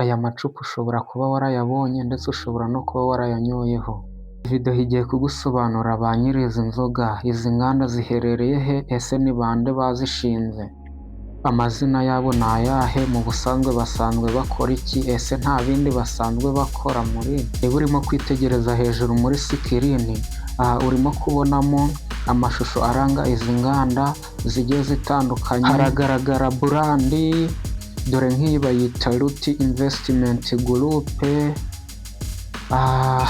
Aya macupa ushobora kuba warayabonye ndetse ushobora no kuba warayanyoyeho. Video igiye kugusobanurira ba nyiri izi nzoga, izi nganda ziherereye he, ese ni bande bazishinze, amazina yabo ni ayahe, mu busanzwe basanzwe bakora iki, ese nta bindi basanzwe bakora muri. Niba urimo kwitegereza hejuru muri sikirini, urimo kubonamo amashusho aranga izi nganda zigiye zitandukanye. Haragaragara burandi, dore nk'iyi bayita Ruti Investment Group,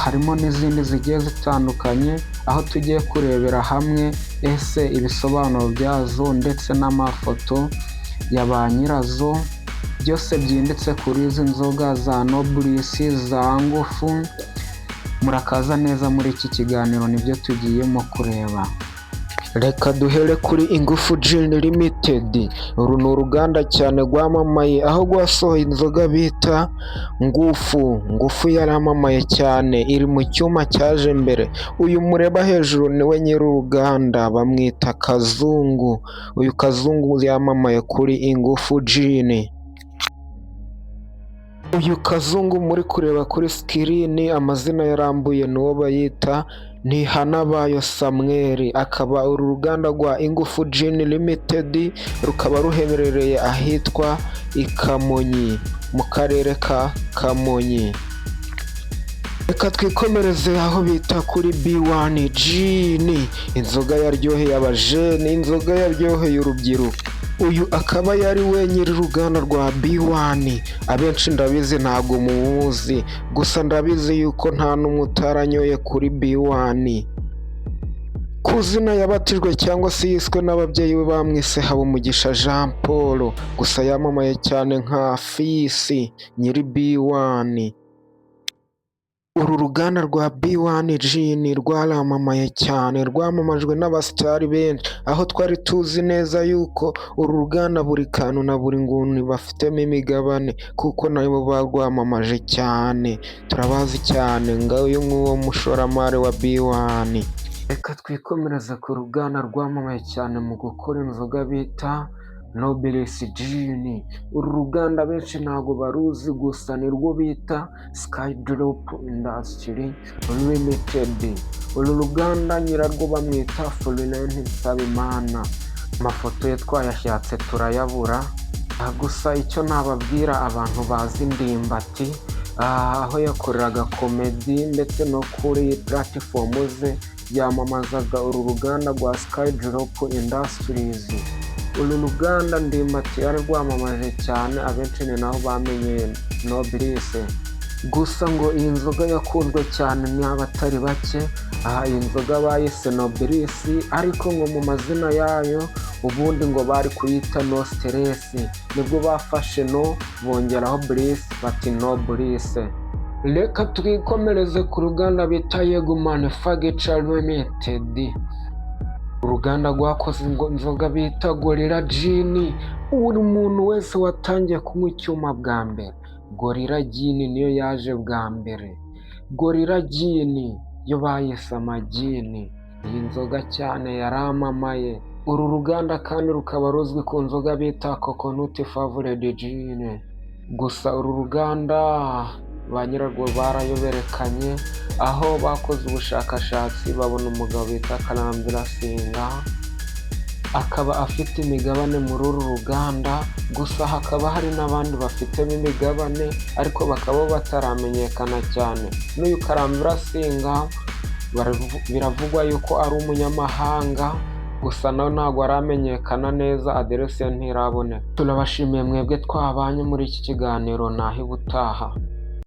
harimo n'izindi zigiye zitandukanye, aho tugiye kurebera hamwe ese ibisobanuro byazo ndetse n'amafoto ya ba nyirazo, byose byimbitse kuri izi nzoga za Nobles, za Ngufu. Murakaza neza muri iki kiganiro, nibyo tugiyemo kureba. Reka duhere kuri Ingufu Gin Limited. Uru ni uruganda cyane rwamamaye, aho rwasohoye inzoga bita Ngufu. Ngufu yaramamaye cyane, iri mu cyuma cyaje mbere. Uyu mureba hejuru niwe nyiri uruganda, bamwita Kazungu. Uyu Kazungu yamamaye kuri Ingufu Gin. Uyu Kazungu muri kureba kuri sikirini, amazina yarambuye n'uwo bayita Ntihanabayo Samuel. Akaba uru ruganda rwa Ingufu Gin Limited rukaba ruherereye ahitwa i Kamonyi, mu karere ka Kamonyi. Reka twikomereze aho bita kuri B1 Gin, inzoga yaryoheye abajene, inzoga yaryoheye urubyiruko. Uyu akaba yari we nyiri uruganda rwa B1. Abenshi ndabizi ntabwo muzi, gusa ndabizi yuko nta n'umwe utaranyoye kuri B1. Ku zina yabatijwe cyangwa se yiswe n'ababyeyi be bamwise Habumugisha Jean Paul, gusa yamamaye cyane nka Fisi nyiri B1. Uru ruganda rwa B1 Gin rwaramamaye cyane, rwamamajwe n'abasitari benshi, aho twari tuzi neza yuko uru ruganda buri kantu na buri nguni bafitemo imigabane, kuko nabo barwamamaje cyane, turabazi cyane nguyu nguwo mushoramari wa B1. Reka twikomereze ku ruganda rwamamaye cyane mu gukora inzoga bita Nobles Gin. Uru ruganda benshi ntabwo baruzi, gusa nirwo bita Skydrop Industry Limited. Uru ruganda nyirarwo bamwita Florent Nsabimana. Amafoto ye twayashatse turayabura, gusa icyo nababwira abantu bazi Ndimbati, aho yakoreraga komedi ndetse no kuri platform ze yamamazaga uru ruganda rwa Skydrop Industries. Uru ruganda Ndimbati yari rwamamaje cyane, abenshi ni naho bamenye Nobles. Gusa ngo iyi nzoga yakunzwe cyane n'abatari bake, iyi nzoga bayise Nobles, ariko ngo mu mazina yayo ubundi ngo bari kuyita No Stress, nibwo bafashe no bongeraho Bliss bati Nobles. Reka twikomereze ku ruganda bita Yego Manufacture Limited. Uruganda rwakoze inzoga bita Gorilla Gin. Buri muntu wese watangiye kunywa icyuma bwa mbere, Gorilla Gin niyo yaje bwa mbere. Gorilla Gin yo bayise amagini, iyi nzoga cyane yaramamaye. Uru ruganda kandi rukaba ruzwi ku nzoga bita Coconut Flavored Gin. Gusa uru ruganda ba nyirarwo barayoberekanye, aho bakoze ubushakashatsi babona umugabo bita Karambira Singa, akaba afite imigabane muri uru ruganda. Gusa hakaba hari n'abandi bafitemo imigabane, ariko bakaba bataramenyekana cyane. N'uyu Karambira Singa biravugwa yuko ari umunyamahanga, gusa nawe ntabwo aramenyekana neza, aderesi ye ntiraboneka. Turabashimiye mwebwe twabanye muri iki kiganiro, naho ubutaha.